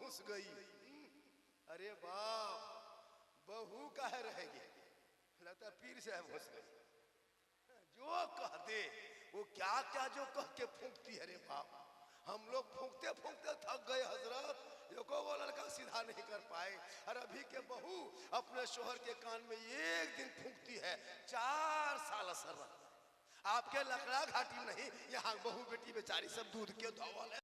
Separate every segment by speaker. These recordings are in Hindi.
Speaker 1: घुस गई। अरे बाप, बहू काहे रहेगी, लगता पीर साहब घुस गई। जो कह दे वो क्या क्या जो कह के फूंकती है। अरे बाप, हम लोग फूंकते फूंकते थक गए हजरत, एको वो लड़का सीधा नहीं कर पाए। और अभी के बहू अपने शोहर के कान में एक दिन फूंकती है, 4 साल असर रहा। आपके लकड़ा घाटी नहीं, यहाँ बहू बेटी बेचारी सब दूध के धोवल है।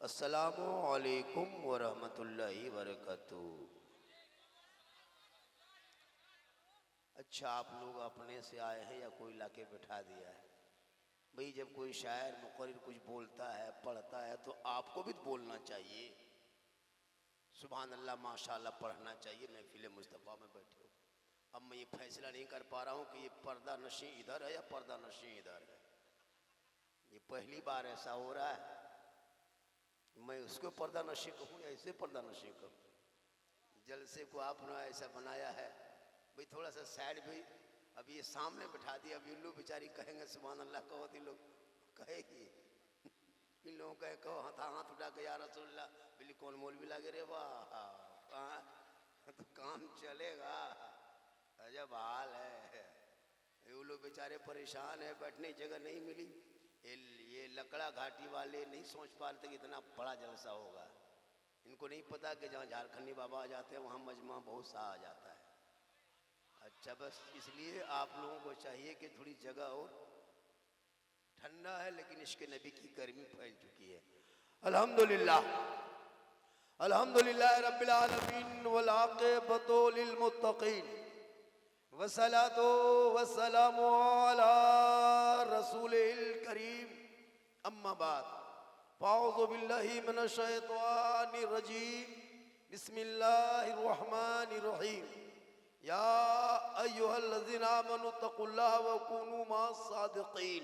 Speaker 1: अस्सलामु अलैकुम वरहमतुल्लाहि वबरकातुहू। अच्छा, आप लोग अपने से आए हैं या कोई लाके बैठा दिया है? भाई जब कोई शायर मुक़र्रिर कुछ बोलता है, पढ़ता है, तो आपको भी बोलना चाहिए। सुभान अल्लाह, माशाअल्लाह पढ़ना चाहिए। महफिल मुस्तफ़ा में बैठे हो। अब मैं ये फैसला नहीं कर पा रहा हूँ कि ये पर्दा नशी इधर है या पर्दा नशी इधर है। ये पहली बार ऐसा हो रहा है। मैं उसको पर्दा नशी कहूँ या इसे पर्दा नशी कहूँ? जलसे को आपने ऐसा बनाया है भाई, थोड़ा सा साइड भी। अब ये सामने बैठा दिया, अब इन लोग बेचारी कहेंगे सुभान अल्लाह, कहो तो लोग कहेगी। इन लोगों कहे कहो हाथ उठा के या रसूलल्लाह, बिल्ली कौन मौलवी लागे रे वाह, तो काम चलेगा। अजब हाल है। ये लोग बेचारे परेशान है, बैठने की जगह नहीं मिली। ये लकड़ा घाटी वाले नहीं सोच पा रहे थे कि इतना बड़ा जलसा होगा। इनको नहीं पता कि जहाँ झारखंडी बाबा आ जाते हैं वहाँ मजमा बहुत सा आ जाता है। अच्छा, बस इसलिए आप लोगों को चाहिए कि थोड़ी जगह और ठंडा है, लेकिन इसके नबी की गर्मी फैल चुकी है। अल्हम्दुलिल्लाह, अल्हम्दुलिल्लाह रब्बिल आलमीन वल आक़िबतु लिल मुत्तक़ीन वस्सलातु वस्सलामु अला रसूलिल करीम, अम्मा बाद, फ़अऊज़ु बिल्लाहि मिनश शैतानिर रजीम, बिस्मिल्लाहिर रहमानिर रहीम। या अय्युहल्लज़ीना आमनु तक़ुल्लाह व कूनू मअस सादिक़ीन।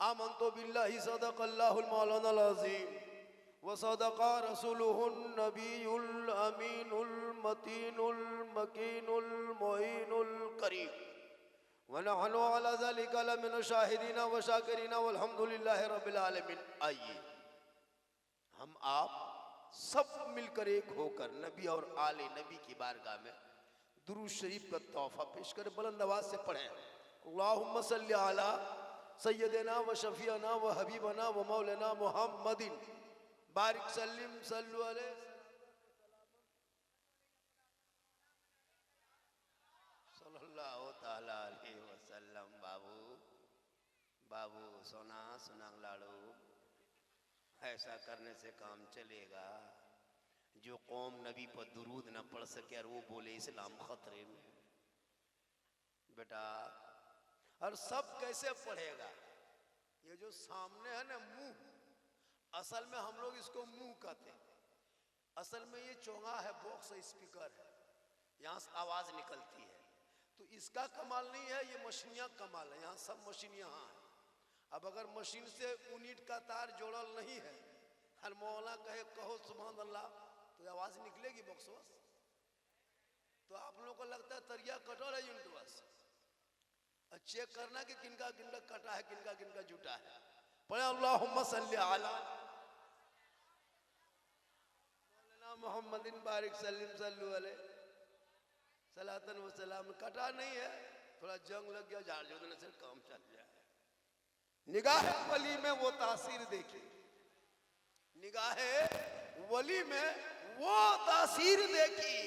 Speaker 1: आमन्तु बिल्लाहि सदक़ल्लाहुल मौलानाल अज़ीम व सदक़ा रसूलुहुन नबियुल अमीनुल मतीनुल मकीनुल मुईनुल करीम व नहनु अला ज़ालिका लमिन शाहिदीना व शाकिरीना वल्हम्दुलिल्लाहि रब्बिल आलमीन। आइए हम आप सब मिलकर एक होकर नबी और आले नबी की बारगाह में दुरूद शरीफ का तोहफा पेश कर बुलंद आवाज से पढ़ें। अल्लाहुम्मा सल्ली अला सय्यदना व शफीअना व हबीबना व मौलाना मुहम्मदिन बारिक सल्लिम सल्लु अलैहि सल्लल्लाहु तआला अलैहि वसल्लम। बाबू बाबू, सोना सुनांग लाड़ू, ऐसा करने से काम चलेगा? जो कौम नबी पर दुरूद न पढ़ सके और वो बोले इस्लाम खतरे में, बेटा। और सब कैसे पढ़ेगा? ये जो सामने है ना मुंह, असल में हम लोग इसको मुंह कहते हैं। असल में ये चोंगा है, बॉक्स स्पीकर है, यहाँ से आवाज निकलती है। तो इसका कमाल नहीं है, ये मशीनियाँ कमाल है। यहाँ सब मशीन यहाँ है। अब अगर मशीन से यूनिट का तार जोड़ल नहीं है, हर मौला कहे कहो सुभान अल्लाह, तो आवाज निकलेगी बॉक्स बस। तो आप लोगों को लगता है तरिया कटोर है यूनिट बस। चेक करना कि किनका किनका कटा है, किनका किनका जुटा है। पढ़े अल्लाहुम्मा सल्ली अला मौलाना मुहम्मदिन बारिक सल्लिम सल्लु अलैहि सलातन व सलाम। कटा नहीं है, थोड़ा जंग लग गया, झाड़ जोड़ने से काम चल जाए। निगाह वली में वो तासीर देखी, निगाह वली में वो तासीर देखी,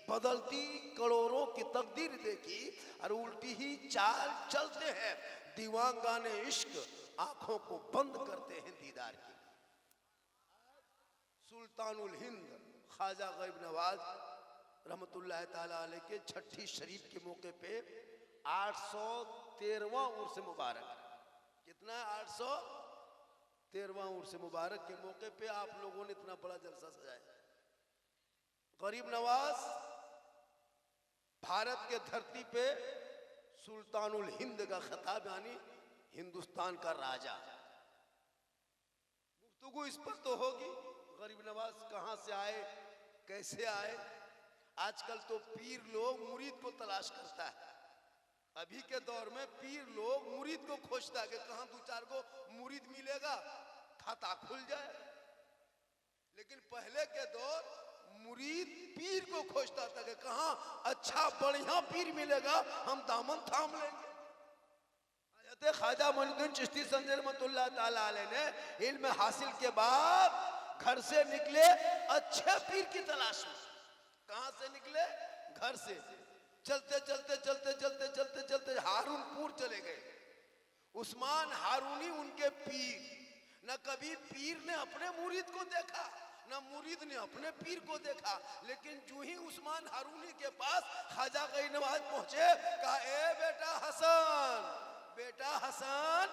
Speaker 1: बदलती करोड़ों की तकदीर देखी और उल्टी ही चाल चलते हैं दीवानगाने इश्क, आंखों को बंद करते हैं दीदार की। सुल्तानुल हिंद ख्वाजा गरीब नवाज रहमतुल्लाह ताला अलैह के छठी शरीफ के मौके पे 813वां उर्स मुबारक, कितना 813वां उर्स मुबारक के मौके पे आप लोगों ने इतना बड़ा जलसा सजाया। गरीब नवाज भारत के धरती पे सुल्तानुल हिंद का खिताब, यानी हिंदुस्तान का राजा। गुफ्तगू इस पर तो होगी गरीब नवाज कहाँ से आए, कैसे आए। आजकल तो पीर लोग मुरीद को तलाश करता है। अभी के दौर में पीर लोग मुरीद को खोजता है कि कहां दो चार को मुरीद मिलेगा, खाता खुल जाए। लेकिन पहले के दौर मुरीद पीर को खोजता था कि कहां अच्छा बढ़िया पीर मिलेगा, हम दामन थाम लेंगे। ख्वाजा मोइनुद्दीन चिश्ती संजर रहमतुल्लाह ताला अलैह ने इल्म हासिल के बाद घर से निकले अच्छे पीर की तलाश में। कहां से निकले? घर से। चलते चलते चलते चलते चलते चलते हारूनपुर चले गए। उस्मान हारूनी उनके पीर। न कभी पीर ने अपने मुरीद को देखा, न मुरीद ने अपने पीर को देखा। लेकिन जो ही उस्मान हारूनी के पास ख्वाजा गरीब नवाज पहुंचे, कहा ए बेटा हसन, बेटा हसन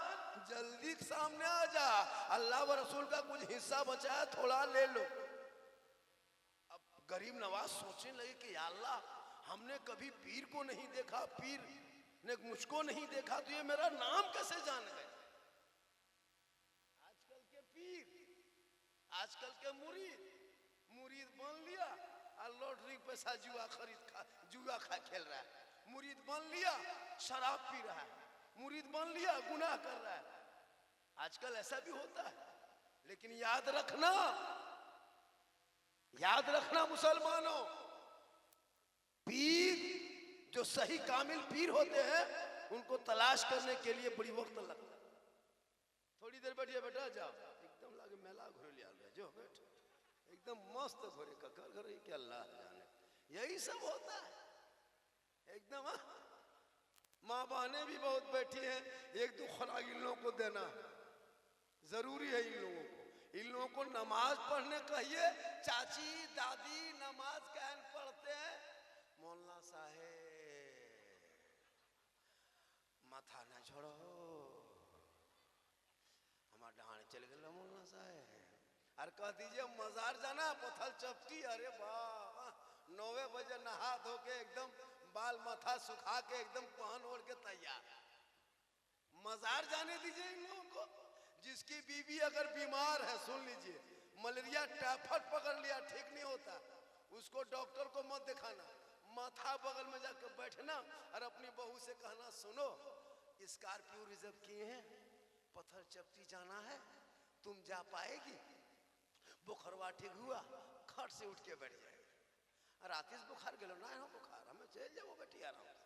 Speaker 1: जल्दी सामने आ जा, अल्लाह व रसूल का कुछ हिस्सा बचा है, थोड़ा ले लो। अब गरीब नवाज सोचने लगे कि या अल्लाह, हमने कभी पीर को नहीं देखा, पीर ने मुझको नहीं देखा, तो ये मेरा नाम कैसे जान गए? आजकल के पीर, आजकल के मुरीद बन लिया और लॉटरी पैसा जुआ खेल रहा है। मुरीद बन लिया, शराब पी रहा है। मुरीद बन लिया, गुनाह कर रहा है। आजकल ऐसा भी होता है। लेकिन याद रखना मुसलमानों, पीर जो सही कामिल पीर होते हैं, उनको तलाश करने के लिए बड़ी वक्त लगता है। थोड़ी देर बैठिए बेटा, जाओ एकदम लागे मेला घोरे लिया जो बैठ एकदम मस्त घोरे का घर के अल्लाह जाने, यही सब होता है एकदम। माँ बहने भी बहुत बैठी हैं, एक दो खुराक इन लोगों को देना जरूरी है। इन लोगों को नमाज पढ़ने कहिए। चाची दादी नमाज कहन पढ़ते हैं, मौलाना साहेब माथा न छोड़ो, हमारा डहाने चल गए मौलाना साहेब। और कह दीजिए मजार जाना, पथल चपटी, अरे वाह 9 बजे नहा धो के एकदम बाल माथा सुखा के एकदम पहन ओढ़ के तैयार, मजार जाने दीजिए इन लोगों को। जिसकी बीवी अगर बीमार है, सुन लीजिए, मलेरिया टाइफाइड पकड़ लिया, ठीक नहीं होता, उसको डॉक्टर को मत दिखाना, माथा बगल में जाकर बैठना और अपनी बहू से कहना, सुनो स्कॉर्पियो रिजर्व किए हैं, पत्थर चपटी जाना है, तुम जा पाएगी? बुखारवा ठीक हुआ, खट से उठ के बैठ जाए। रातीस बुखार गलो ना है बुखार, हमें चल जाओ बेटी आराम से।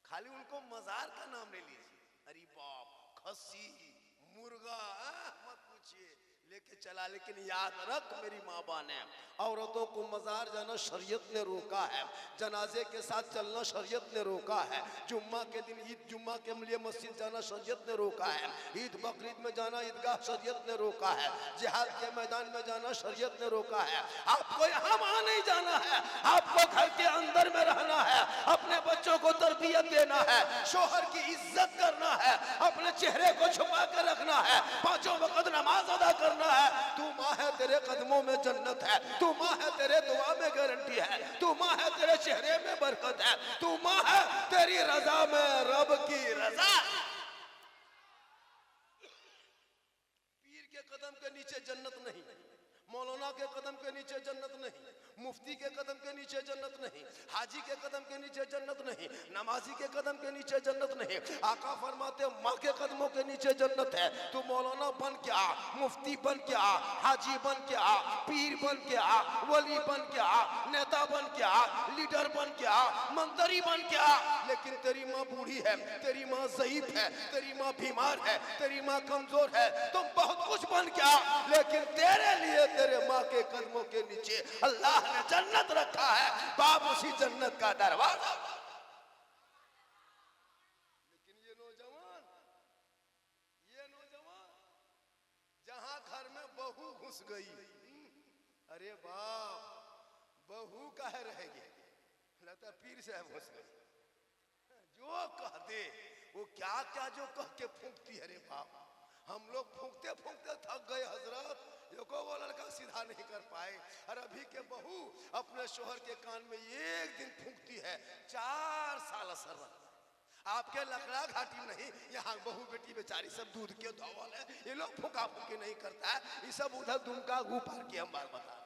Speaker 1: खाली उनको मजार का नाम ले लीजिए। अरे बाप, खस्सी मुर्गा मत पूछिए, लेके चला। लेकिन याद रख मेरी माँ बाप ने, औरतों को मजार जाना शरीयत ने रोका है, जनाजे के साथ चलना शरीयत ने रोका है, जुम्मा के दिन ईद जुम्मा के लिए मस्जिद जाना शरीयत ने रोका है, ईद बकरीद में जाना ईदगाह शरीयत ने रोका है, जिहाद के मैदान में जाना शरीयत ने रोका है। आपको यहाँ वहाँ नहीं जाना है, आपको घर के अंदर में रहना है, अपने बच्चों को तरबियत देना है, शोहर की इज्जत करना है, अपने चेहरे को छुपा कर रखना है, 5 वक्त नमाज अदा करना है। तू माँ है, तेरे कदमों में जन्नत है, तू माँ है, तेरे दुआ में गारंटी है, तू माँ है, तेरे चेहरे में बरकत है, तू माँ है, तेरी रजा में रब की रजा। पीर के कदम के नीचे जन्नत नहीं, मौलाना के कदम के नीचे जन्नत नहीं, मुफ्ती के कदम के नीचे जन्नत नहीं, हाजी के कदम के नीचे जन्नत नहीं, नमाजी के कदम के नीचे जन्नत नहीं। आका फरमाते माँ के कदमों के नीचे जन्नत है। तू मौलाना बन के आ, मुफ्ती बन के आ, हाजी बन के आ, पीर बन के आ, वली बन के आ, नेता बन के आ, लीडर बन के आ, मंत्री बन के आ। लेकिन तेरी माँ बूढ़ी है, तेरी माँ ज़ईफ है, तेरी माँ बीमार है, तेरी माँ कमजोर है, तुम बहुत कुछ बन के आ, लेकिन तेरे लिए तेरे माँ के कदमों के नीचे अल्लाह ने जन्नत रखा है, बाप उसी जन्नत का दरवाजा। लेकिन ये नौजवान जहां घर में बहू घुस गई, अरे बाप बहू काहे रहेगी, लगता पीर साहब घुस गई, जो कह दे वो क्या क्या जो कह के फूंकती है। अरे बाप, हम लोग फूंकते फूंकते थक गए हजरत, को वो लड़का सीधा नहीं कर पाए। और अभी के बहू अपने शोहर के कान में एक दिन फूंकती है, 4 साल असर रहता है। आपके लकड़ा घाटी नहीं, यहाँ बहू बेटी बेचारी सब दूध के धोवल है, ये लोग फूका फूकी नहीं करता है, ये सब उधर दुमका घू पार की हम बात बता।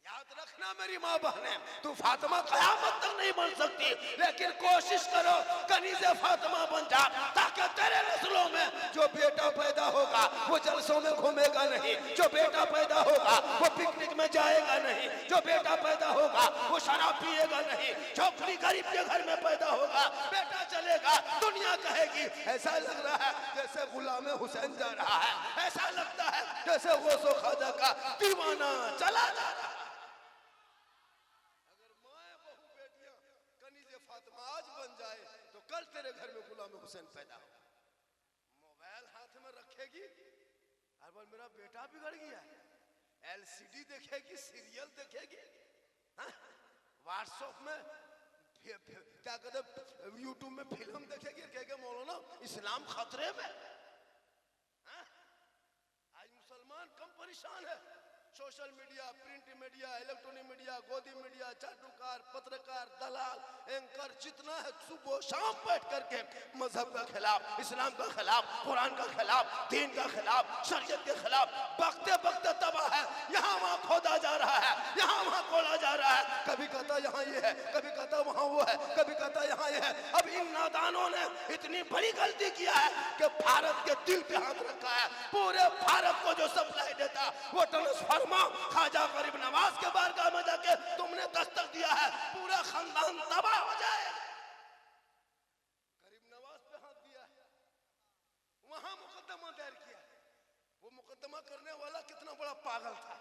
Speaker 1: याद रखना मेरी माँ बहने, तू फातिमा कयामत तक नहीं बन सकती, लेकिन कोशिश करो कनीज़े फातिमा बन जा, ताकि तेरे नस्लों में जो बेटा पैदा होगा वो जलसों में घूमेगा नहीं, जो बेटा पैदा होगा वो पिकनिक में जाएगा नहीं, जो बेटा पैदा होगा वो शराब पिएगा नहीं, झोपड़ी गरीब के घर में पैदा होगा बेटा चलेगा, दुनिया कहेगी ऐसा लग रहा है जैसे गुलाम हुसैन जा रहा है, ऐसा लगता है जैसे गौसो ख्वाजा का दीवाना चला जा रहा है। अगर माए बहू बेटियां कनीज़े फातिमा आज बन जाए तो कल तेरे घर में गुलाम हुसैन पैदा हो। मोबाइल हाथ में रखेगी, हर बार मेरा बेटा बिगड़ गया, एलसीडी देखेगी, सीरियल देखेगी, व्हाट्सएप में क्या कहते यूट्यूब में फिल्म देखेगी, कहेगा मौलाना इस्लाम खतरे में। आज मुसलमान कम परेशान है, social media, print media, electronic media, गोदी मीडिया, चाटुकार, पत्रकार, दलाल, एंकर जितना है सुबह शाम बैठ करके मजहब का खिलाफ, इस्लाम का खिलाफ, कुरान का खिलाफ, दीन का खिलाफ, शरीयत के खिलाफ बकते बकते तबाह है। यहाँ वहाँ खोदा जा रहा है, यहाँ वहाँ खोला जा रहा है, कभी कहता यहाँ ये है, कभी कहता वहाँ वो है, कभी कहता यहाँ ये है। अब इन नादानों ने इतनी बड़ी गलती किया है कि भारत के दिल पे हाथ रखा है। पूरे भारत को जो सप्लाई देता वो ट्रांसफार्मर ख्वाजा गरीब नवाज के बारगाह में जाके तुमने दस्तक दिया है, पूरा खानदान तबाह हो जाए। गरीब नवाज पे हाथ दिया है, वहां मुकदमा दायर किया, वो मुकदमा करने वाला कितना बड़ा पागल था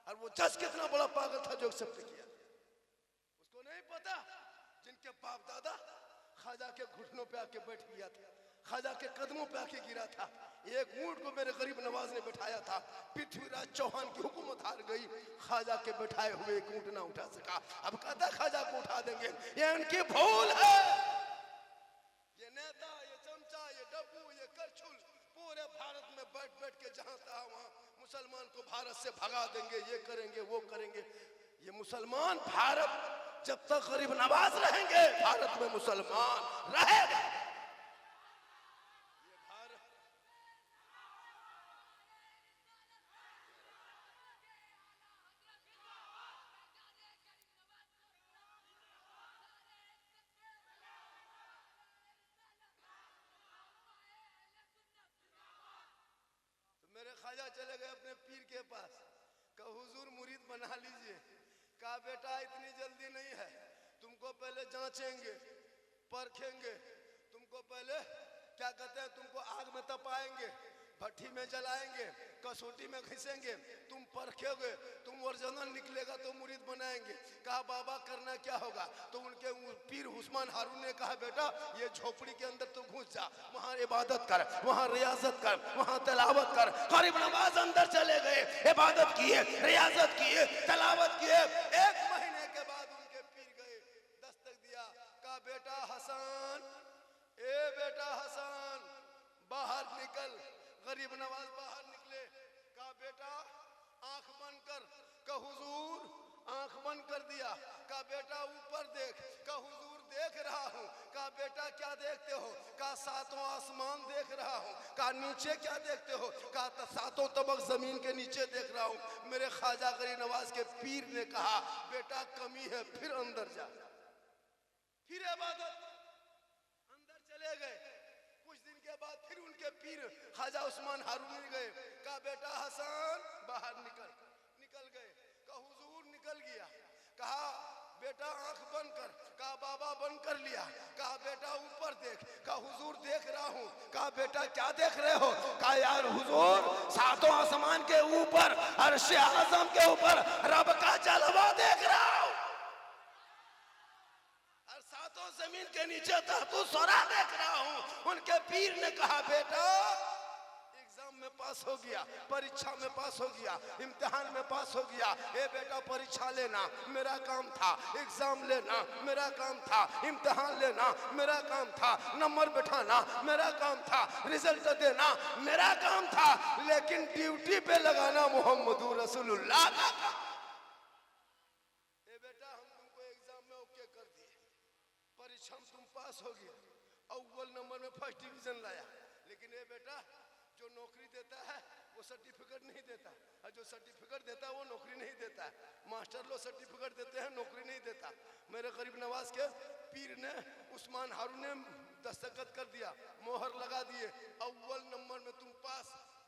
Speaker 1: और वो जज कितना बड़ा पागल था जो एक्सेप्ट किया। उसको नहीं पता जिनके बाप दादा ख्वाजा के घुटनों पे आके बैठ गया था, ख्वाजा के कदमों पे आके गिरा था, एक ऊंट को मेरे गरीब नवाज ने बिठाया था, पृथ्वीराज चौहान की हुकूमत हार गई, ख्वाजा के बिठाए हुए एक ऊंट ना उठा सका। अब कहता ख्वाजा को उठा देंगे, ये उनकी भूल है। ये नेता, ये चमचा, ये डब्बू, ये करछुल पूरे भारत में बैठ बैठ के जहां था वहां मुसलमान को भारत से भगा देंगे, ये करेंगे वो करेंगे। ये मुसलमान भारत जब तक गरीब नवाज रहेंगे भारत में मुसलमान रहेगा। मेरे ख्वाजा चले गए अपने पीर के पास, कहा हुजूर मुरीद बना लीजिए। कहा बेटा इतनी जल्दी नहीं है, तुमको पहले जांचेंगे, परखेंगे, तुमको पहले क्या कहते हैं, तुमको आग में तपाएंगे, भट्टी में जलाएंगे, कसौटी में घिसेंगे, तुम परखोगे, तुम ओरिजिनल निकलेगा तो मुरीद बनाएंगे। कहा बाबा करना क्या होगा? तो उनके पीर उस्मान हारून ने कहा बेटा ये झोपड़ी के अंदर तो घुस जा, वहाँ इबादत कर, वहाँ रियाजत कर, वहाँ तलावत कर। गरीब नवाज अंदर चले गए, इबादत किए, रियाजत किए, तलावत किए। एक महीने के बाद उनके पीर गए, दस्तक दिया, कहा बेटा हसन, ए बेटा हसन बाहर निकल। गरीब नवाज बाहर निकले, कहा बेटा आंख बंद कर। कहा हुजूर आंख बंद कर दिया। कहा बेटा ऊपर देख। कहा हुजूर देख रहा हूँ। कहा बेटा क्या देखते हो? कहा सातों आसमान देख रहा हूँ। कहा नीचे क्या देखते हो? कहा सातों तबक जमीन के नीचे देख रहा हूँ। मेरे ख्वाजा गरीब नवाज के पीर ने कहा बेटा कमी है, फिर अंदर जा, फिर इबादत। अंदर चले गए। कुछ दिन के बाद फिर उनके पीर ख्वाजा उस्मान हारूनी गए, कहा बेटा हसन बाहर निकल। निकल गए। कहा हुजूर निकल गया। कहा बेटा आंख बंद कर। कहा बाबा बंद कर लिया। कहा बेटा ऊपर देख। कहा हुजूर देख रहा हूँ। कहा बेटा क्या देख रहे हो? कहा यार हुजूर सातों आसमान के ऊपर अर्श आज़म के ऊपर रब का जलवा देख रहा हूँ, और सातों जमीन के नीचे तहतु सोरा देख रहा हूँ। उनके पीर ने कहा बेटा एग्जाम में पास हो गया, परीक्षा में पास हो गया, इम्तिहान में पास हो गया। ए बेटा परीक्षा लेना मेरा काम था, एग्जाम लेना मेरा काम था, इम्तिहान लेना मेरा काम था, नंबर बैठाना मेरा काम था, रिजल्ट देना मेरा काम था, लेकिन ड्यूटी पे लगाना मोहम्मदुर रसूलुल्लाह का काम। ए बेटा हम तुमको एग्जाम में ओके कर दिए, परीक्षा में तुम पास हो गया, अव्वल नंबर में फर्स्ट डिवीजन लाया, लेकिन ये बेटा जो नौकरी देता है
Speaker 2: वो सर्टिफिकेट नहीं देता, और जो सर्टिफिकेट देता है वो नौकरी नहीं देता है। मास्टर लोग सर्टिफिकेट देते हैं, नौकरी नहीं देता। मेरे गरीब नवाज के पीर ने, उस्मान हारून ने दस्तखत कर दिया, मोहर लगा दिए, अव्वल नंबर में तुम पास,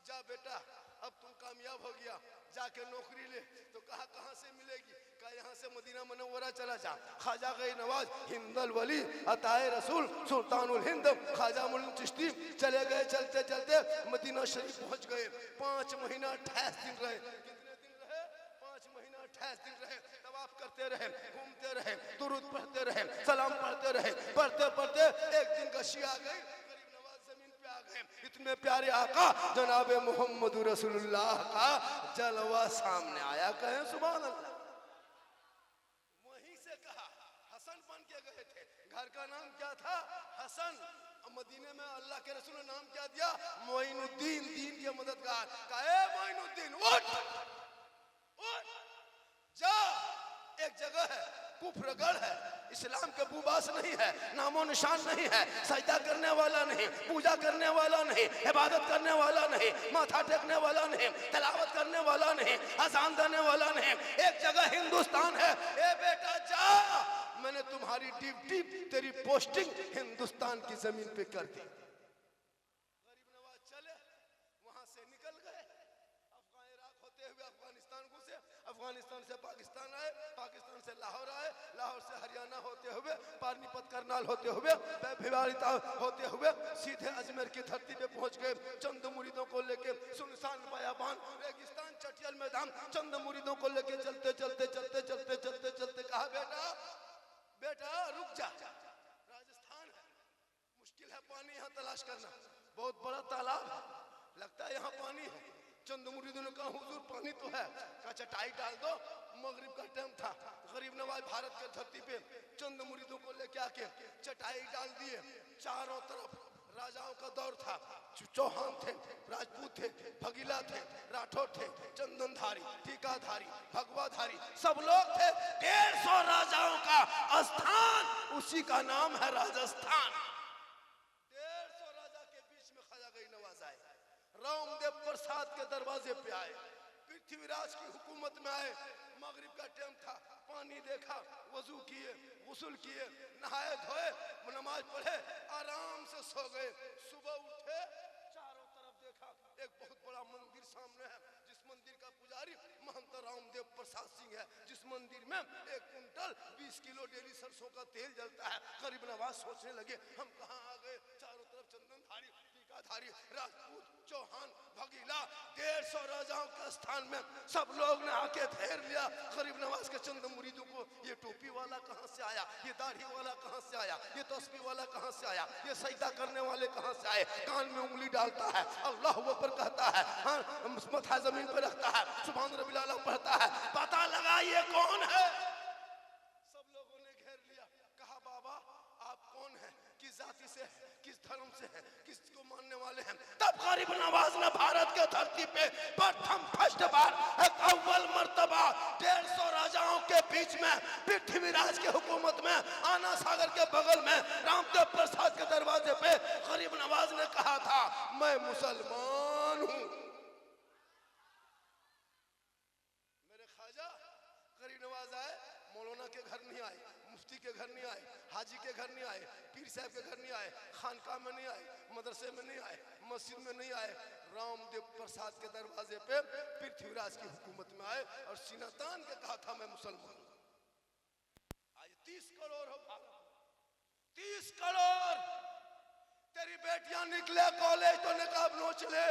Speaker 2: जा बेटा अब तुम कामयाब हो गया, जाके नौकरी ले। तो कहा कहाँ से मिलेगी? कहा यहाँ से मदीना मनव्वरा चला जा। ख्वाजा गई नवाज हिंदल वली अताए रसूल सुल्तानुल हिंद ख्वाजा मुइन चिश्ती चले गए, चलते चलते मदीना शरीफ पहुंच गए। 5 महीना 28 दिन रहे। कितने दिन रहे? 5 महीना 28 दिन रहे। तवाफ करते रहे, घूमते रहे, दुरूद पढ़ते रहे, सलाम पढ़ते रहे। पढ़ते पढ़ते एक दिन गशी आ गई, गरीब नवाज जमीन पे आ गए। इतने प्यारे आका जनाब मोहम्मद रसूलुल्लाह का जलवा सामने आया। कहें सुभान अल्लाह। वहीं से कहा, हसन बन के गए थे, घर का नाम क्या था? हसन। मदीने में अल्लाह के रसूल ने नाम क्या दिया? मोइनुद्दीन, दीन के मददगार। कहे मोइनुद्दीन उठ उठ जा। एक जगह है कुफरगढ़ है, इस्लाम के बुबास नहीं है, नामो निशान नहीं है, सजदा करने वाला नहीं, पूजा करने वाला नहीं, इबादत करने वाला नहीं, माथा टेकने वाला नहीं, तिलावत करने वाला नहीं, अजान देने वाला नहीं। एक जगह हिंदुस्तान है। ए बेटा जा, मैंने तुम्हारी ड्यूटी, तेरी पोस्टिंग हिंदुस्तान की जमीन पे कर दी। गरीब नवाज चले, वहां से निकल गए, इराक होते हुए अफगानिस्तान घुसे, अफगानिस्तान से पाकिस्तान आए, पाकिस्तान से लाहौर आए, लाहौर से हरियाणा होते हुए, पानीपत करनाल होते हुए, भिवाड़ी होते हुए सीधे अजमेर की धरती पे पहुंच गए। चंद मुरीदों को लेके सुनसान बयाबान रेगिस्तान चटियल मैदान, चंद मुरीदों को लेके चलते चलते चलते चलते चलते चलते कहा बेटा बेटा रुक जा, राजस्थान है, मुश्किल है पानी यहाँ तलाश करना, बहुत बड़ा तालाब है, लगता है यहाँ पानी है। चंद मुरीदों ने कहा हुजूर पानी तो है। कहा चटाई डाल दो, मगरिब का टाइम था। गरीब नवाज भारत के धरती पे चंद मुरीदों को लेके आके चटाई डाल दिए। चारों तरफ राजाओं का दौर था, चौहान थे, राजपूत थे, भगीला थे, राठौर थे, चंदनधारी, टीकाधारी, भगवाधारी, सब लोग थे। 150 राजाओं का स्थान, उसी का नाम है राजस्थान। 150 राजा के बीच में ख्वाजा गई नवाज आए, रामदेव प्रसाद के दरवाजे पे आए, पृथ्वीराज की हुकूमत में आए। मगरिब का टाइम था, पानी देखा, वजू किए, गुस्ल किए, नहाए धोए, नमाज पढ़े, आराम से सो गए। सुबह उठे, चारों तरफ देखा, एक बहुत बड़ा मंदिर सामने है, जिस मंदिर का पुजारी महंत रामदेव प्रसाद सिंह है, जिस मंदिर में 1 कुंटल 20 किलो डेली सरसों का तेल जलता है। गरीब नवाज सोचने लगे हम कहाँ आ गए? चारों तरफ चंदनधारी, टीकाधारी, राजपूत, चौहान, भगीला, 150 राजाओं के स्थान में सब लोग ने आके घेर लिया। गरीब नवाज के चंद मुरीदों को, ये टोपी वाला कहाँ से आया, ये दाढ़ी वाला कहाँ से आया, ये तस्बीह वाला कहाँ से आया, ये सजदा करने वाले कहाँ से आए, कान में उंगली डालता है, अल्लाह अकबर कहता है, हाँ मथा जमीन पर रखता है, सुभान रब्बिल आला पढ़ता है, पता लगा ये कौन है? सब लोगों ने घेर लिया। कहा बाबा आप कौन हैं, किस जाति से हैं, किस धर्म से हैं, किसको मानने वाले हैं? तब गरीब नवाज ने भारत के धरती पे प्रथम फर्स्ट बार एक अव्वल मर्तबा 150 राजाओं के बीच में, पृथ्वीराज की हुकूमत में, आना सागर के बगल में, रामदेव प्रसाद के दरवाजे पे गरीब नवाज ने कहा था मैं मुसलमान हूं। मेरे ख्वाजा गरीब नवाज आए, मौलाना के घर नहीं आए, मुफ्ती के घर नहीं आए, हाजी के घर नहीं आए, पीर साहब के घर नहीं आए, खानकाह में नहीं आए, मदरसे में नहीं आए, मस्जिद में नहीं आए, रामदेव प्रसाद के दरवाजे पे पृथ्वीराज की हुकूमत में आए और सीना तान के कहा था मैं मुसलमान हूं। आज 30 करोड़ हो भारत, 30 करोड़। तेरी बेटियां निकले कॉलेज तो निकाब नोच ले,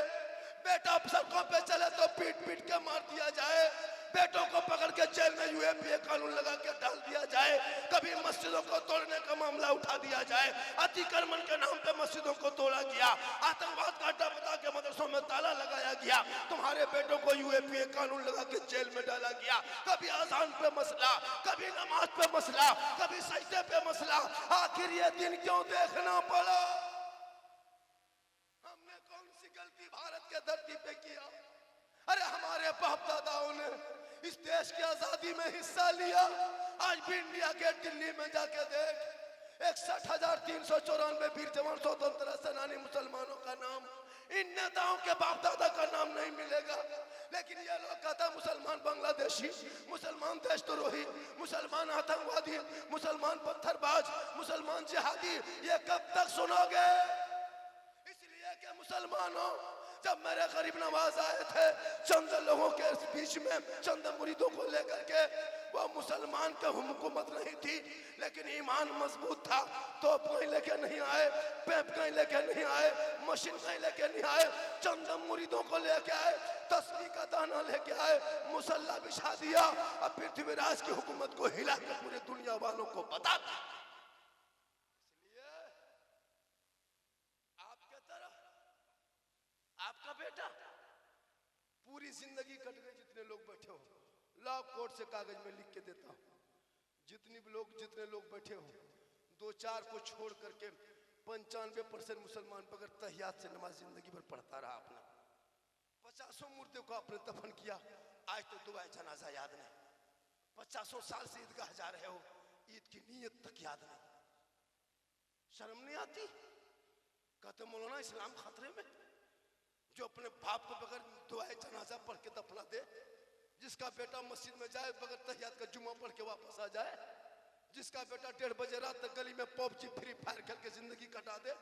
Speaker 2: बेटा सड़कों पे चले तो पीट पीट के मार दिया जाए, बेटों को पकड़ के जेल में यूएपीए कानून लगा के डाल दिया जाए, कभी मस्जिदों को तोड़ने का मामला उठा दिया जाए, अतिक्रमण के नाम पे मस्जिदों को तोड़ा गया, आतंकवाद का अड्डा बता के मदरसों में ताला लगाया गया, तुम्हारे बेटों को यूएपीए कानून लगा के जेल में डाला गया, कभी अजान पे मसला, कभी नमाज पे मसला, कभी सजदे पे मसला, आखिर ये दिन क्यों देखना पड़ा? हमने कौन सी गलती भारत के धरती पे किया? अरे हमारे बाप दादाओं ने इस देश की आजादी में हिस्सा लिया। आज भी इंडिया गेट दिल्ली में जाके देख, 61,394 वीर जवान स्वतंत्रता सेनानी मुसलमानों का नाम इन नेताओं के बाप दादा का नाम नहीं मिलेगा, लेकिन ये लोग कहता मुसलमान बांग्लादेशी, मुसलमान देशद्रोही, मुसलमान आतंकवादी, मुसलमान पत्थरबाज, मुसलमान जिहादी। ये कब तक सुनोगे? इसलिए कि मुसलमानों, जब मेरे गरीब नवाज आए थे चंद लोगों के बीच में, चंद मुरीदों को लेकर के, वो मुसलमान की हुकूमत नहीं थी, लेकिन ईमान मजबूत था। तो कहीं लेके नहीं आए, पैप कहीं लेके नहीं आए, मशीन कहीं लेके नहीं आए, चंद मुरीदों को लेके आए, तस्बीह का दाना लेके आए, मुसल्ला बिछा दिया और पृथ्वीराज की हुकूमत को हिला के पूरे दुनिया वालों को बता दिया। इसलिए आपके तरह आपका बेटा पूरी जिंदगी कट गई। जितने लोग बैठे हो, लॉ कोर्ट से कागज में लिख के देता हूं, जितने लोग बैठे हो, 2-4 को छोड़ करके 95% मुसलमान बगैर तहियात से नमाज जिंदगी भर पढ़ता रहा। आपने 50 मुर्दे को आपने दफन किया, आज तो दुआए जनाजा याद नहीं। 50 साल से ईदगाह जा रहे हो, ईद की नीयत तक याद नहीं। शर्म नहीं आती? कहते मौलाना इस्लाम खतरे में। जो अपने बाप को बगैर दुआए जनाजा पढ़ के दफना दे, जिसका बेटा मस्जिद में जाए बगैर तहियात का जुम्मा पढ़ के वापस आ जाए, जिसका बेटा 1:30 बजे रात तक गली में पबजी फ्री फायर खेल के जिंदगी कटा दे,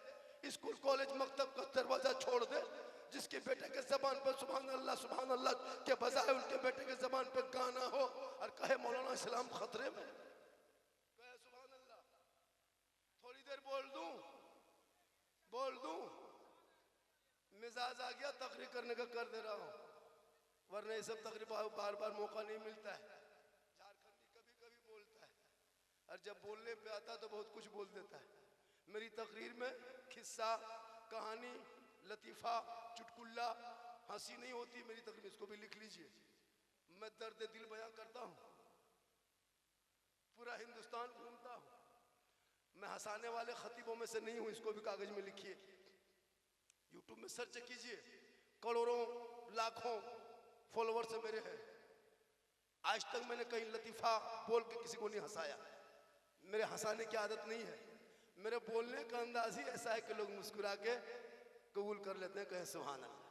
Speaker 2: स्कूल कॉलेज मकतब का दरवाजा छोड़ दे, जिसके बेटे के जबान पर सुभान अल्लाह के बजाय उनके बेटे के जबान पर गाना हो और कहे मौलाना इस्लाम खतरे में, कहे सुभान अल्लाह। थोड़ी देर बोल दूं, मिजाज आ गया तकरीर करने का, कर दे रहा हूं, वरना ये सब तकरीर बार मौका नहीं मिलता है। झारखंडी कभी बोलता है, और जब बोलने पे आता तो बहुत कुछ बोल देता है। मेरी तकरीर में किस्सा, कहानी, लतीफा, चुटकुल्ला, हंसी नहीं होती मेरी तकरीर में, इसको भी लिख लीजिए। मैं दर्द दिल बयां करता हूं, पूरा हिंदुस्तान घूमता हूं, मैं हंसाने वाले खतीबों में से नहीं हूं, इसको भी कागज में लिखिए। यूट्यूब में सर्च कीजिए, करोड़ों लाखों फॉलोवर्स मेरे हैं। आज तक मैंने कहीं लतीफा बोल के किसी को नहीं हंसाया। मेरे हंसाने की आदत नहीं है, मेरे बोलने का अंदाज ही ऐसा है कि लोग मुस्कुरा के कबूल कर लेते हैं, कहें सुभान अल्लाह,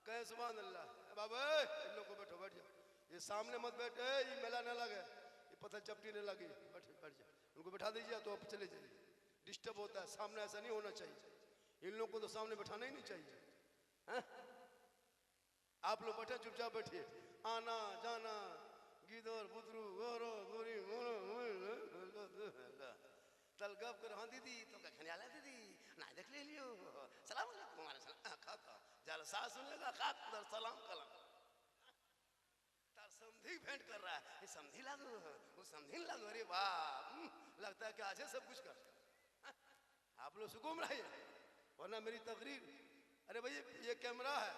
Speaker 2: कहें सुभान अल्लाह। बाबा इन लोगों को बैठ जाओ, ये सामने मत बैठे, ये मेला न लगे, ये पता चपटी न लगी, बैठ जाओ, उनको बैठा दीजिए तो आप चले जाइए। डिस्टर्ब होता है, सामने ऐसा नहीं होना चाहिए, इन लोगों को तो सामने बैठाना ही नहीं चाहिए। आप लोग बैठे चुपचाप बैठिए, आना जाना गिदर बुदरू गोरो गोरी तलगब कर। हाँ दीदी तो कहने आला दीदी ना देख ले लियो, सलाम अलैकुम, हमारे सलाम खाता जलसा सुनेगा खाक उधर सलाम कलम तार समधी भेंट कर रहा है, ये समधी लागू, वो समधी लागू, अरे वाह, लगता है कि आज है सब कुछ कर। आप लोग सुकून रहिए, वरना मेरी तकरीर, अरे भाई ये कैमरा है,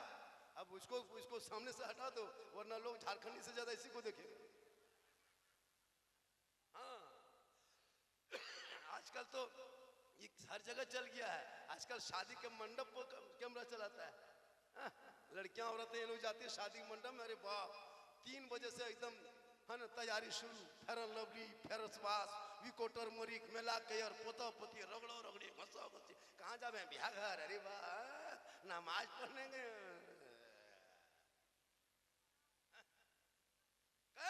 Speaker 2: अब उसको सामने से हटा दो, वरना लोग झारखंडी से ज्यादा इसी को देखेंगे। हाँ, आजकल तो ये हर जगह चल गया है, आजकल शादी के मंडप को कैमरा चलाता है। हाँ, लड़कियां औरतें लोग जाती है शादी मंडप में, अरे बाप 3 बजे से एकदम है ना तैयारी शुरू, फेरन लवली, फेरस वास, विको टर्मरिक, मेला केयर, पोता पोती, रगड़ो रगड़ी, घसा घसी, कहाँ जावे बिहार घर, अरे वाह नमाज पढ़ने गए,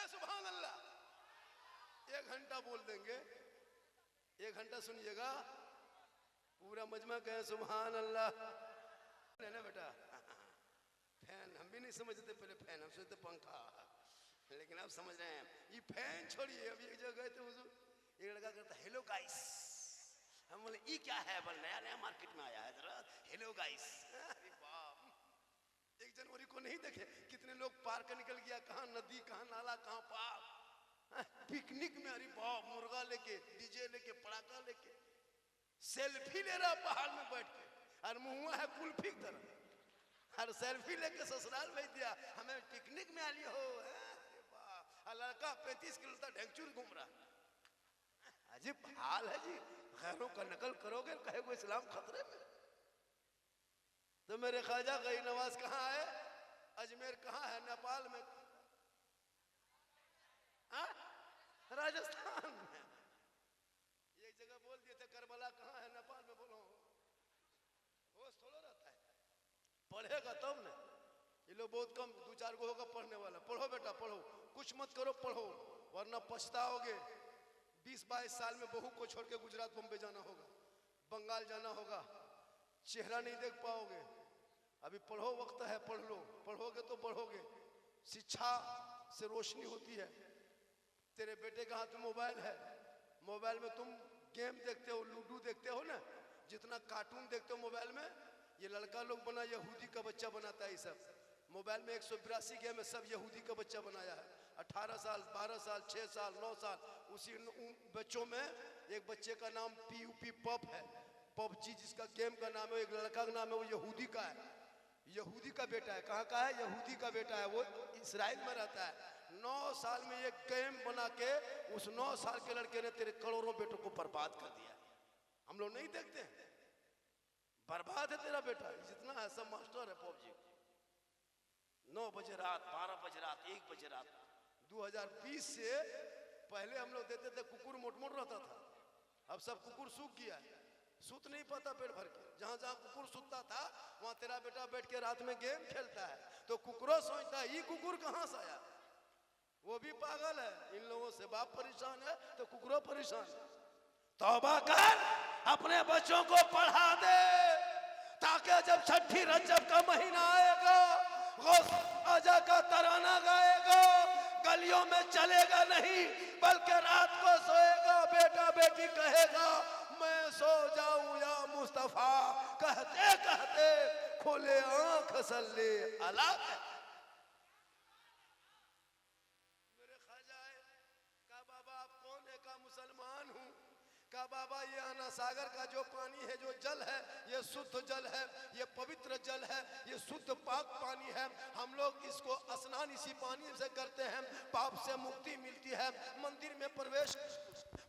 Speaker 2: सुभान अल्लाह। 1 घंटा बोल देंगे, 1 घंटा सुनिएगा, पूरा मजमा कहे सुभान अल्लाह। है ना बेटा, फैन हम भी नहीं समझते पहले, फैन हम सोचते पंखा, लेकिन आप समझ रहे हैं। ये फैन छोड़िए, अभी एक जगह गए थे, एक लड़का कहता हेलो गाइस, हम बोले ये क्या है, बल नया मार्केट में आया है जरा, हेलो गाइस। 1 जनवरी को नहीं देखे कितने लोग पार्क निकल गया, कहाँ नदी, कहाँ नाला, कहाँ पार्क, पिकनिक में, अरे बाप मुर्गा लेके, डीजे लेके, पड़ाका लेके, सेल्फी ले रहा पहाड़ में बैठ के, और मुंह है कुल्फी की तरह, हर सेल्फी लेके ससुराल भेज दिया, हमें पिकनिक में आ लिए हो। लड़का 35 किलो तक ढेंगचूर घूम रहा, अजीब हाल है जी। गैरों का नकल करोगे, कहेगो इस्लाम खतरे में। तो मेरे ख्वाजा गई नवाज कहाँ है, अजमेर कहाँ है, नेपाल में, राजस्थान में। एक जगह बोल दिए थे करबला कहाँ है, नेपाल में, बोलो होश थोड़ा रहता। पढ़ेगा तब न। ये लोग बहुत कम, 2-4 गो होगा पढ़ने वाला। पढ़ो बेटा पढ़ो, कुछ मत करो, पढ़ो, वरना पछताओगे। 20-22 साल में बहू को छोड़ के गुजरात बम्बई जाना होगा, बंगाल जाना होगा, चेहरा नहीं देख पाओगे। अभी पढ़ो, वक्त है, पढ़ लो, पढ़ोगे तो बढ़ोगे। शिक्षा से रोशनी होती है। तेरे बेटे के हाथ में मोबाइल है, मोबाइल में तुम गेम देखते हो, लूडो देखते हो ना, जितना कार्टून देखते हो मोबाइल में, ये लड़का लोग बना, यहूदी का बच्चा बनाता है। ये सब मोबाइल में 182 गेम है, सब यहूदी का बच्चा बनाया है। 18 साल, 12 साल, 6 साल, 9 साल, उसी बच्चों में एक बच्चे का नाम PUP पब है, PUBG जिसका गेम का नाम है। एक लड़का का नाम है, वो यहूदी का है, यहूदी का बेटा है। कहाँ का है? यहूदी का बेटा है, वो इस्राइल में रहता है। 9 साल में एक गेम बना के उस 9 साल के लड़के ने तेरे करोड़ों बेटों को बर्बाद कर दिया। हम लोग नहीं देखते हैं, बर्बाद है तेरा बेटा। जितना है सब मास्टर है PUBG। 9 बजे रात, 12 बजे रात, 1 बजे रात। 2020 से पहले हम लोग देते थे, कुकुर मोट रहता था, अब सब कुकुर सूख गया है, सूत नहीं पाता पेट भर के। जहां जहां कुकुर सूतता था वहां तेरा बेटा बैठ के रात में गेम खेलता है, तो कुकुरों सोचता है ये कुकुर कहां से आया। वो भी पागल है, इन लोगों से बाप परेशान है तो कुकुरों परेशान है। तौबा कर, अपने बच्चों को पढ़ा दे, ताकि जब छठी रजब का महीना आएगा, गौस आजा का तराना गाएगा, गलियों में चलेगा नहीं बल्कि रात को सोएगा, बेटा बेटी कहेगा मैं सो जाऊं या मुस्तफा, कहते कहते खोले आंख सल्ले अला। मेरे ख्वाजा है, कहा बाबा आप कौन है? कहा मुसलमान हूँ। कहा बाबा ये आना सागर का जो पानी है, जो जल है, ये शुद्ध जल है, ये पवित्र जल है, ये शुद्ध पाक पानी है। हम लोग इसको स्नान इसी पानी से करते हैं, पाप से मुक्ति मिलती है। मंदिर में प्रवेश,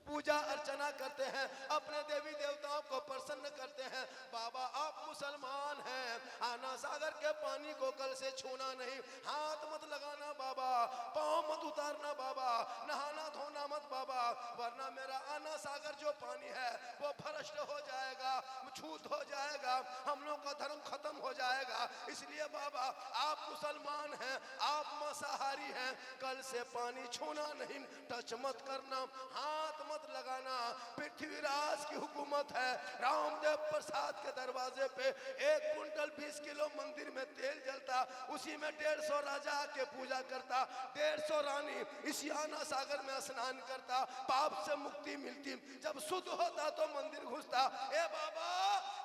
Speaker 2: पूजा अर्चना करते हैं, अपने देवी देवताओं को प्रसन्न करते हैं। बाबा आप मुसलमान हैं, आना सागर के पानी को कल से छूना नहीं, हाथ मत लगाना बाबा, पाँव मत उतारना बाबा, नहाना धोना मत बाबा, वरना मेरा आना सागर जो पानी है वो भ्रष्ट हो जाएगा, छूत हो जाएगा, हम लोग का धर्म खत्म हो जाएगा। इसलिए बाबा आप मुसलमान हैं, आप मांसाहारी हैं, कल से पानी छूना नहीं, टच मत करना, हाथ मत लगाना। पृथ्वीराज की हुकूमत है, रामदेव प्रसाद के दरवाजे पे 1 कुंटल 20 किलो मंदिर में तेल जलता, उसी में 150 राजा आके पूजा करता, 150 रानी इसी आना सागर में स्नान करता, पाप से मुक्ति मिलती। जब शुद्ध होता तो मंदिर घुसता। ए बाबा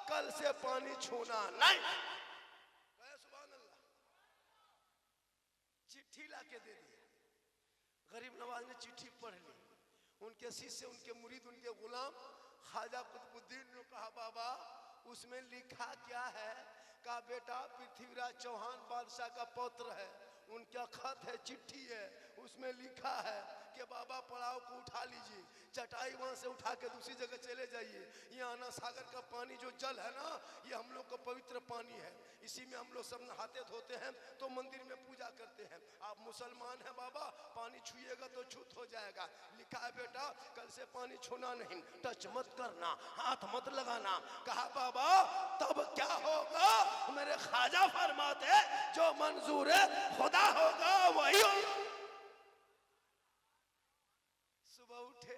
Speaker 2: कल से पानी छूना नहीं। सुभान अल्लाह। चिट्ठी लाके दे दिया, गरीब नवाज ने चिट्ठी पढ़ ली। उनके शिष्य, उनके मुरीद, उनके गुलाम ख्वाजा कुतुबुद्दीन ने कहा बाबा उसमें लिखा क्या है? कहा बेटा पृथ्वीराज चौहान बादशाह का पौत्र है, उनका खत है, चिट्ठी है, उसमें लिखा है कि बाबा पड़ाव को उठा लीजिए, चटाई वहां से उठा के दूसरी जगह चले जाइए। ये आना सागर का पानी जो जल है ना, ये हम लोग का पवित्र पानी है, इसी में हम लोग सब नहाते धोते हैं, तो मंदिर में पूजा करते हैं। आप मुसलमान हैं बाबा, पानी छुएगा तो छूत हो जाएगा। लिखा है बेटा कल से पानी छूना नहीं, टच मत करना, हाथ मत लगाना। कहा बाबा तब क्या होगा? मेरे ख्वाजा फरमाते जो मंजूर है खुदा होगा वही होगा। सुबह उठे,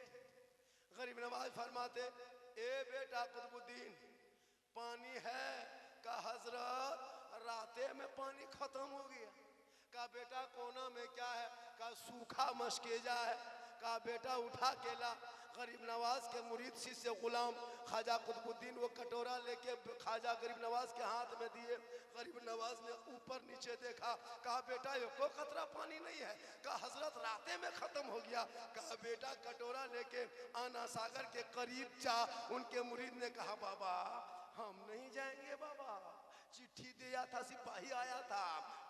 Speaker 2: गरीब नवाज फरमाते ए बेटा कुतुबुद्दीन पानी है? का हजरत राते में पानी खत्म हो गया। का बेटा कोना में क्या है? का सूखा मशकेजा है। का बेटा उठा के ला। गरीब नवाज के मुरीद शिष्य गुलाम ख्वाजा कुतुबुद्दीन वो कटोरा लेके ख्वाजा गरीब नवाज के हाथ में दिए। गरीब नवाज ने ऊपर नीचे देखा, कहा बेटा ये कोई खतरा पानी नहीं है। कहा हजरत राते में खत्म हो गया। कहा बेटा कटोरा लेके आना सागर के करीब जा। उनके मुरीद ने कहा बाबा हम नहीं जाएंगे बाबा, चिट्ठी दिया था, सिपाही आया था,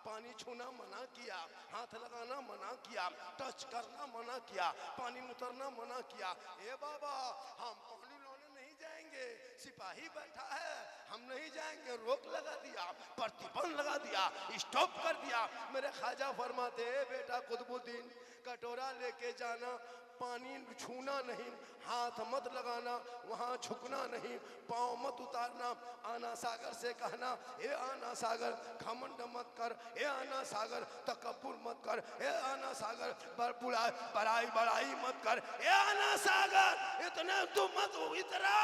Speaker 2: पानी छूना मना किया, हाथ लगाना मना किया, टच करना मना किया, पानी उतरना मना किया। ए बाबा हम पानी लाने नहीं जाएंगे, सिपाही बैठा है, हम नहीं जाएंगे। रोक लगा दिया, प्रतिबंध लगा दिया, स्टॉप कर दिया। मेरे ख्वाजा फरमाते बेटा कुतुबुद्दीन कटोरा लेके जाना, पानी छूना नहीं, हाथ मत लगाना, वहां झुकना नहीं, पांव मत उतारना। आना सागर से कहना, ए आना सागर घमंड मत कर, ए आना सागर तकब्बुर मत कर, ए आना सागर बड़ाई बड़ाई मत कर, ए आना सागर इतने तू मत इतरा।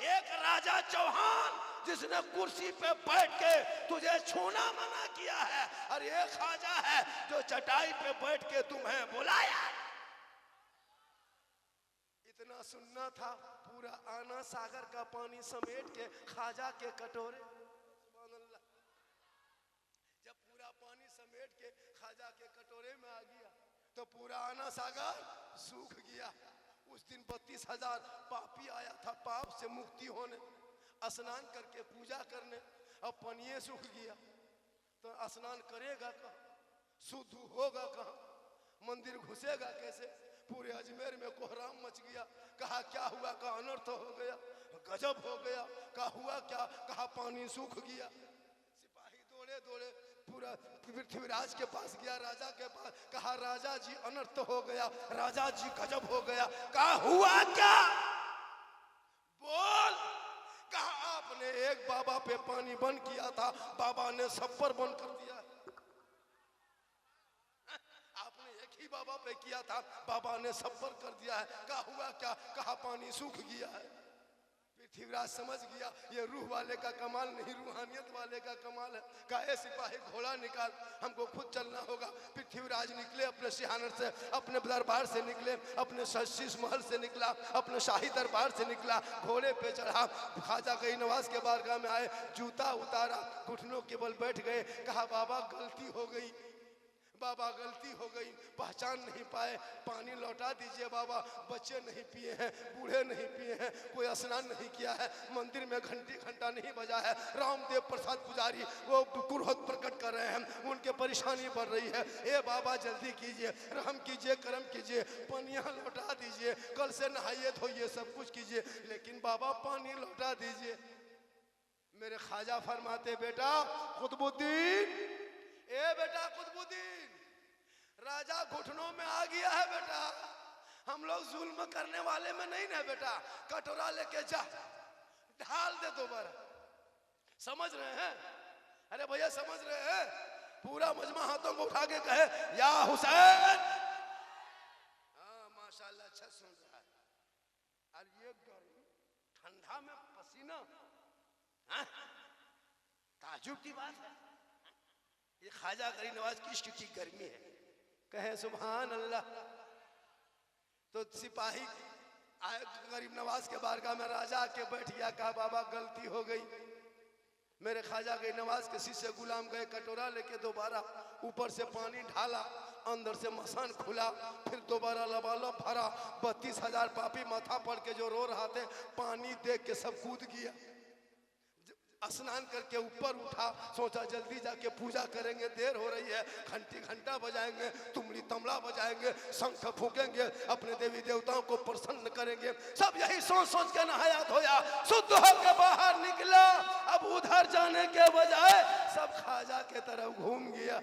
Speaker 2: एक राजा चौहान जिसने कुर्सी पे बैठ के तुझे छूना मना किया है, और ये ख्वाजा है जो चटाई पे बैठ के तुम्हें बुलाया। इतना सुनना था, पूरा आना सागर का पानी समेट के ख्वाजा के कटोरे। सुभान अल्लाह। जब पूरा पानी समेट के ख्वाजा के कटोरे में आ गया तो पूरा आना सागर सूख गया। उस दिन 32,000 पापी आया था पाप से मुक्ति होने, स्नान करके पूजा करने। अब पानी सूख गया तो स्नान करेगा कहाँ, शुद्ध होगा कहाँ, मंदिर घुसेगा कैसे? पूरे अजमेर में कोहराम मच गया। कहा क्या हुआ? कहा अनर्थ हो गया, गजब हो गया। कहा हुआ क्या? कहा पानी सूख गया। सिपाही दौड़े दौड़े पूरा पृथ्वीराज के पास गया, राजा के पास। कहा राजा जी अनर्थ हो गया, राजा जी गजब हो गया। कहा हुआ क्या? बोल। कहा आपने एक बाबा पे पानी बंद किया था, बाबा ने सब पर बंद कर दिया। आपने एक ही बाबा पे किया था, बाबा ने सब पर कर दिया है। कहा हुआ क्या? कहा पानी सूख गया है। पृथ्वीराज समझ गया ये रूह वाले का कमाल नहीं, रूहानियत वाले का कमाल है। कहा ए सिपाही घोड़ा निकाल, हमको खुद चलना होगा। पृथ्वीराज निकले अपने सिहानर से, अपने दरबार से निकले, अपने शीश महल से निकला, अपने शाही दरबार से निकला, घोड़े पे चढ़ा, ख्वाजा गई नवाज के बारगाह में आए, जूता उतारा, घुटनों के बल बैठ गए। कहा बाबा गलती हो गई, बाबा गलती हो गई, पहचान नहीं पाए, पानी लौटा दीजिए बाबा। बच्चे नहीं पिए हैं, बूढ़े नहीं पिए हैं, कोई स्नान नहीं किया है, मंदिर में घंटी घंटा नहीं बजा है। रामदेव प्रसाद पुजारी वो कुरोध प्रकट कर रहे हैं, उनके परेशानी बढ़ रही है। ए बाबा जल्दी कीजिए, रहम कीजिए, करम कीजिए, पानी लौटा दीजिए, कल से नहाइए धोइए, सब कुछ कीजिए, लेकिन बाबा पानी लौटा दीजिए। मेरे ख्वाजा फरमाते बेटा कुतुबुद्दीन, ए बेटा कुतुबुद्दीन, राजा घुटनों में आ गया है बेटा, हम लोग जुल्म करने वाले में नहीं ना बेटा। कटोरा लेके जा, ढाल दे दोबारा। समझ रहे हैं? अरे भैया समझ रहे हैं? पूरा मजमा हाथों को उठा के कहे या हुसैन। हाँ माशाल्लाह, अच्छा सुन रहा है। और ये गर्मी ठंडा में पसीना, ताजुब की बात है। ये ख्वाजा गरीब नवाज की इश्क की गर्मी है, कहे सुभान अल्लाह। तो सिपाही आए गरीब नवाज के बारगाह में, राजा के बैठ गया। कहा बाबा गलती हो गई, मेरे ख्वाजा गरीब नवाज के शीशे गुलाम गए, कटोरा लेके दोबारा ऊपर से पानी ढाला, अंदर से मसान खुला, फिर दोबारा लबालब भरा। 32,000 पापी माथा पड़ के जो रो रहा थे, पानी देख के सब कूद गया। स्नान करके ऊपर उठा, सोचा जल्दी जाके पूजा करेंगे, देर हो रही है। घंटी घंटा बजाएंगे, तुमड़ी तमला बजाएंगे, शंख फूकेंगे, अपने देवी देवताओं को प्रसन्न करेंगे। सब यही सोच सोच के नहाया धोया, शुद्ध होकर बाहर निकला। अब उधर जाने के बजाय सब ख्वाजा के तरफ घूम गया।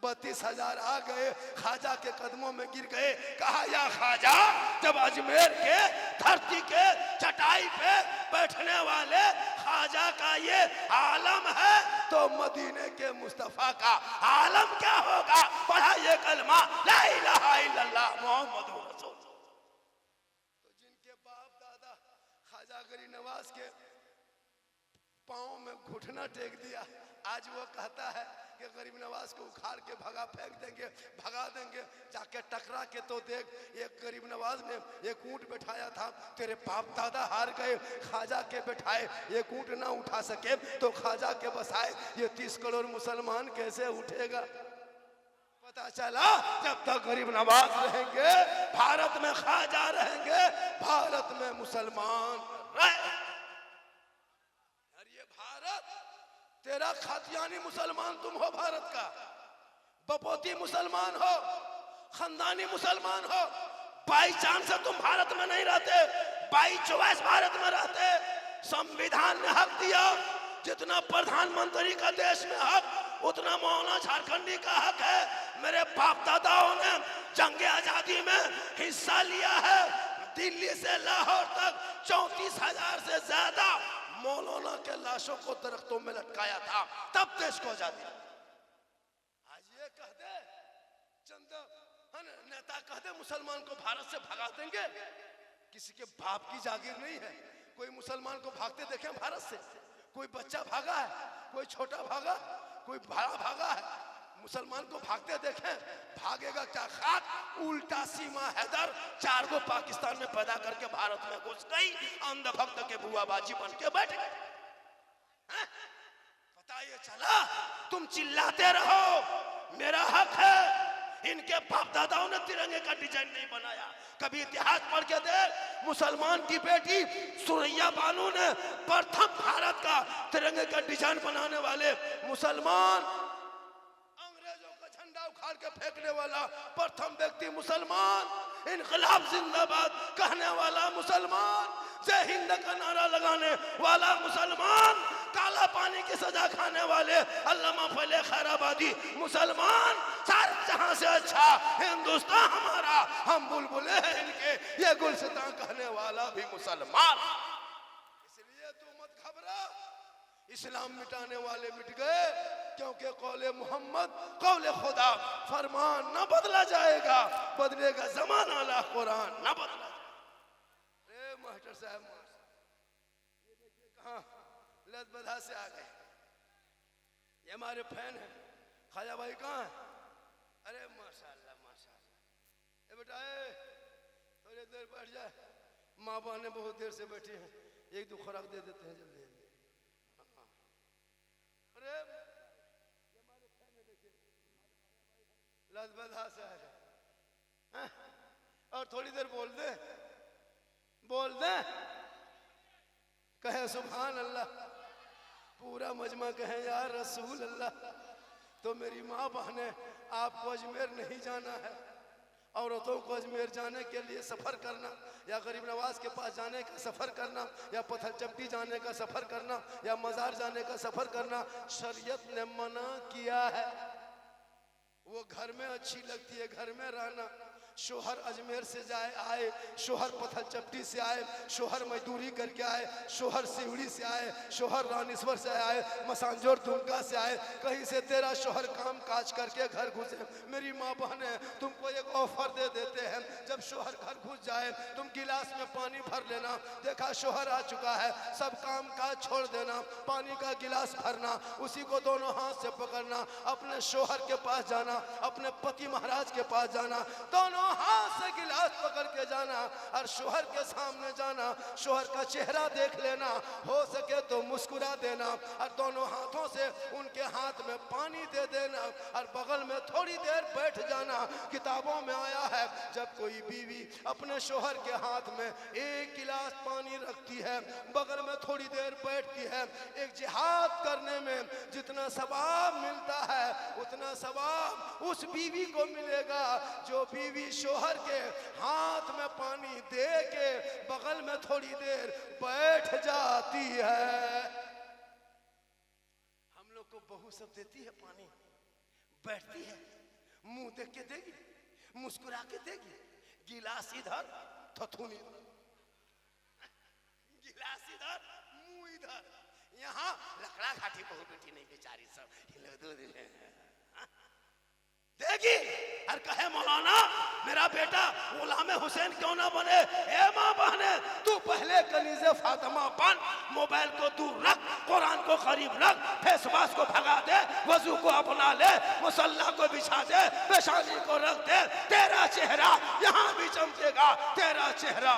Speaker 2: 32,000 आ गए, ख्वाजा के कदमों में गिर गए। कहा या ख्वाजा, जब अजमेर के धरती के चटाई पे बैठने वाले ख्वाजा का ये आलम है, तो मदीने के मुस्तफा का आलम क्या होगा? पढ़ा ये कलमा ला इलाहा इल्लल्लाह मुहम्मदुर रसूल। तो जिनके बाप दादा ख्वाजा गरीब नवाज के पाँव में घुटना टेक दिया, आज वो कहता है कि गरीब नवाज को उखाड़ के भगा फेंक देंगे, भगा देंगे। जाके टकरा के तो देख, एक गरीब नवाज ने एक ऊंट बैठाया था, तेरे बाप दादा हार गए, ख्वाजा के बैठाए, एक ऊंट ना उठा सके तो ख्वाजा के बसाए। ये 30 करोड़ मुसलमान कैसे उठेगा? पता चला जब तक गरीब नवाज रहेंगे, भारत में ख्वाजा रहेंगे, भारत में मुसलमान रहे। ये भारत तेरा खातियानी मुसलमान तुम हो, भारत का बपोती मुसलमान हो, खानदानी मुसलमान हो। बाई चांस से तुम भारत में नहीं रहते, बाई चॉइस भारत में रहते। संविधान ने हक दिया, जितना प्रधानमंत्री का देश में हक, उतना मौलाना झारखंडी का हक है।
Speaker 1: मेरे बाप दादाओं ने जंग आजादी में हिस्सा लिया है। दिल्ली से लाहौर तक 34,000 से ज्यादा मौलाना के लाशों को दरख्तों में लटकाया था, तब देश को आजादी। आज ये कह दे चंद नेता कह दे मुसलमान को भारत से भगा देंगे, किसी के बाप की जागीर नहीं है। कोई मुसलमान को भागते देखे भारत से? कोई बच्चा भागा है, कोई छोटा भागा, कोई बड़ा भागा है? मुसलमान को भागते देखें, भागेगा क्या? खाक उल्टा सीमा हैदर 4 गो पाकिस्तान में पैदा करके भारत में घुस गई, अंधभक्त के बुआबाजी बन के बैठ गए। पता ये चला? तुम चिल्लाते रहो, मेरा हक है। इनके बाप दादाओं ने तिरंगे का डिजाइन नहीं बनाया। कभी इतिहास पढ़ के देख, मुसलमान की बेटी सुरैया बानू ने प्रथम भारत का तिरंगे का डिजाइन बनाने वाले मुसलमान, अंग्रेजों का झंडा उखाड़ के फेंकने वाला प्रथम व्यक्ति मुसलमान, इनकलाब जिंदाबाद कहने वाला मुसलमान, जय हिंद का नारा लगाने वाला मुसलमान, काला पानी की सजा खाने वाले अल्लामा फले खैराबादी मुसलमान, सारे जहां से अच्छा हिंदुस्तान हमारा, हम बुलबुले हैं इनके, ये गुलसितां कहने वाला भी मुसलमान। इसलिए तू मत घबरा, इस्लाम मिटाने वाले मिट गए, क्योंकि कौले मोहम्मद कौले खुदा, फरमान न बदला जाएगा, बदलेगा जमाना ला कुरान न बदला। अरे मास्टर साहब, ये देखिए कहाँ लदबदा से आ गए। ये हमारे फैन है। खाजा भाई कहाँ है? अरे माशाल्लाह माशाल्लाह। ये बेटा थोड़ी देर बैठ जाए, माँ बहने बहुत देर से बैठी हैं, एक दो खुराक दे देते हैं जल्दी जल्दी। अरे ये हमारे फैन है, देखिए लदबदा से आ गए। और थोड़ी देर बोल दे, बोल दे, कहे सुभान अल्लाह, पूरा मजमा कहे या रसूल अल्लाह। तो मेरी माँ बहने, आपको अजमेर नहीं जाना है, औरतों को अजमेर जाने के लिए सफ़र करना, या गरीब नवाज के पास जाने का सफ़र करना, या पत्थर चपटी जाने का सफ़र करना, या मज़ार जाने का सफ़र करना, शरीयत ने मना किया है। वो घर में अच्छी लगती है, घर में रहना। शोहर अजमेर से जाए आए, शोहर पत्थर चपटी से आए, शोहर मजदूरी करके आए, शोहर सिवड़ी से आए, शोहर रानीश्वर से आए, मसांजोर दुमका से आए, कहीं से तेरा शोहर काम काज करके घर घुसे। मेरी माँ बहने, तुमको एक ऑफर दे देते हैं, जब शोहर घर घुस जाए तुम गिलास में पानी भर लेना। देखा शोहर आ चुका है, सब काम काज छोड़ देना, पानी का गिलास भरना, उसी को दोनों हाथ से पकड़ना, अपने शोहर के पास जाना, अपने पति महाराज के पास जाना, दोनों हाथ से गिलास पकड़ के जाना और शोहर के सामने जाना, शोहर का चेहरा देख लेना, हो सके तो मुस्कुरा देना और दोनों हाथों से उनके हाथ में पानी दे देना और बगल में थोड़ी देर बैठ जाना। किताबों में आया है, जब कोई बीवी अपने शोहर के हाथ में एक गिलास पानी रखती है, बगल में थोड़ी देर बैठती है, एक जिहाद करने में जितना सवाब मिलता है उतना सवाब उस बीवी को मिलेगा जो बीवी शोहर के हाथ में पानी दे के बगल में थोड़ी देर बैठ जाती है। हम लोग को बहू सब देती है पानी, बैठती है, मुंह देख के देगी, मुस्कुरा के देगी, गिलास इधर थथुन इधर, गिलास इधर मुंह इधर, यहाँ लकड़ा घाटी बहू बेटी नहीं बेचारी सब देगी और कहे मौलाना मेरा बेटा गुलाम हुसैन क्यों ना बने। ए माँ बहने, तू पहले कलीज़े फातिमा बन, मोबाइल को दूर रख, कुरान को करीब रख, फेसवास को भगा दे, वजू को अपना ले, मुसल्ला को बिछा दे, पेशानी को रख दे, तेरा चेहरा यहाँ भी चमकेगा, तेरा चेहरा